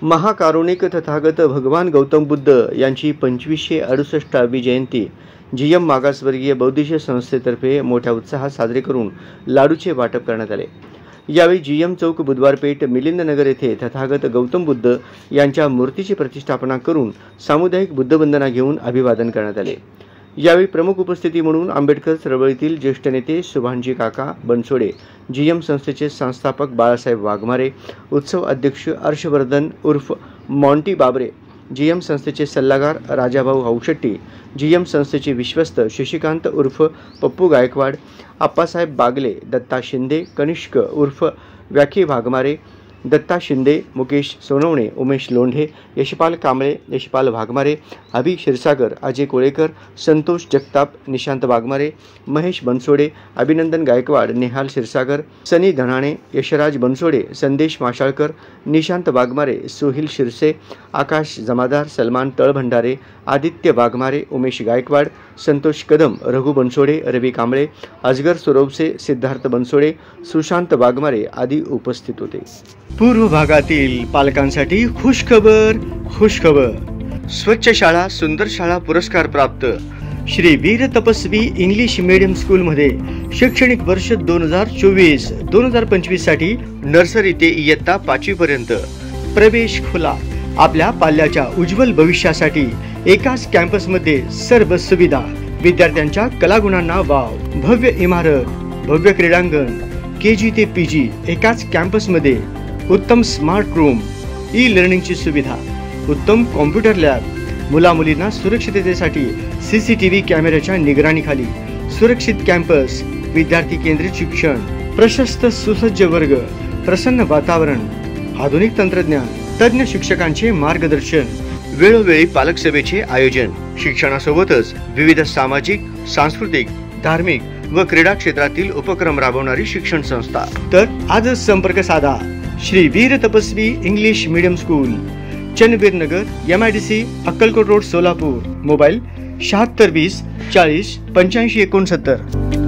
महाकारुणिक तथागत भगवान गौतम बुद्ध यांची 2568वी जयंती जीएम मागासवर्गीय बौद्धिस्ट संस्थेतर्फे मोठ्या उत्साहात साजरी करून लाडूचे वाटप करण्यात आले। यावेळी जीएम चौक बुधवारपेठ मिलिंद नगर येथे तथागत गौतम बुद्ध यांच्या मूर्तीची प्रतिष्ठापना करून सामुदायिक बुद्धवंदना घेऊन अभिवादन करण्यात आले। यावेळी प्रमुख उपस्थिती म्हणून आंबेडकर चळवळीतील ज्येष्ठ नेते सुभानजी काका बनसोडे, जीएम संस्थेचे संस्थापक बाळासाहेब वाघमारे, उत्सव अध्यक्ष हर्षवर्धन उर्फ मॉन्टी बाबरे, जीएम संस्थेचे सल्लागार राजाभाऊ हौशेट्टी, जीएम संस्थेचे विश्वस्त शशिकांत उर्फ पप्पू गायकवाड, आप्पासाहेब बागले, दत्ता शिंदे, कनिष्क उर्फ व्याखी वाघमारे, दत्ता शिंदे, मुकेश सोनवणे, उमेश लोंढे, यशपाल कांबळे, यशपाल वाघमारे, अभि क्षीरसागर, अजय कोळेकर, संतोष जगताप, निशांत वाघमारे, महेश बनसोडे, अभिनंदन गायकवाड, नेहाल क्षीरसागर, सनी धनाणे, यशराज बनसोडे, संदेश माशाळकर, निशांत वाघमारे, सोहिल शिरसे, आकाश जमादार, सलमान तळभंडारे, आदित्य वाघमारे, उमेश गायकवाड, संतोष कदम, रघु बनसोडे, रवी कांबळे, अजगर सुरवसे, सिद्धार्थ बनसोडे, सुशांत वाघमारे आदी उपस्थित होते। पूर्व भागातील पालकांसाठी खुशखबर। स्वच्छ शाळा सुंदर शाळा पुरस्कार प्राप्त श्री वीर तपस्वी इंग्लिश मीडियम स्कूल मध्ये शैक्षणिक वर्ष 2024-2025 साठी नर्सरी ते इयत्ता 5वी पर्यंत प्रवेश खुला। आपल्या पाल्याच्या उज्ज्वल भविष्यासाठी एकाच कॅम्पस मध्ये सर्व सुविधा, विद्यार्थ्यांच्या कलागुणांना वाव, भव्य इमारत, भव्य क्रीडांगण, केजी ते पीजी एकाच कॅम्पस मध्ये, उत्तम स्मार्ट रूम, ई लर्निंगची सुविधा, उत्तम कॉम्प्युटर लॅब, मुला-मुलींना सुरक्षिततेसाठी सीसीटीव्ही कॅमेऱ्याच्या निगराणीखाली सुरक्षित कॅम्पस, विद्यार्थी केंद्रित शिक्षण, प्रशस्त सुसज्ज वर्ग, प्रसन्न वातावरण, आधुनिक तंत्रज्ञान, तज्ञ शिक्षकांचे मार्गदर्शन, वेळोवेळी पालक सभेचे आयोजन, शिक्षणासोबतच विविध सामाजिक, सांस्कृतिक, धार्मिक व क्रीडा क्षेत्रातील उपक्रम राबवणारी शिक्षण संस्था। तर आजच संपर्क साधा श्री वीर तपस्वी इंग्लिश मीडियम स्कूल, चन्नवीर नगर, MIDC, Akkalkot road, Solapur. Mobile 7620 40 85 69।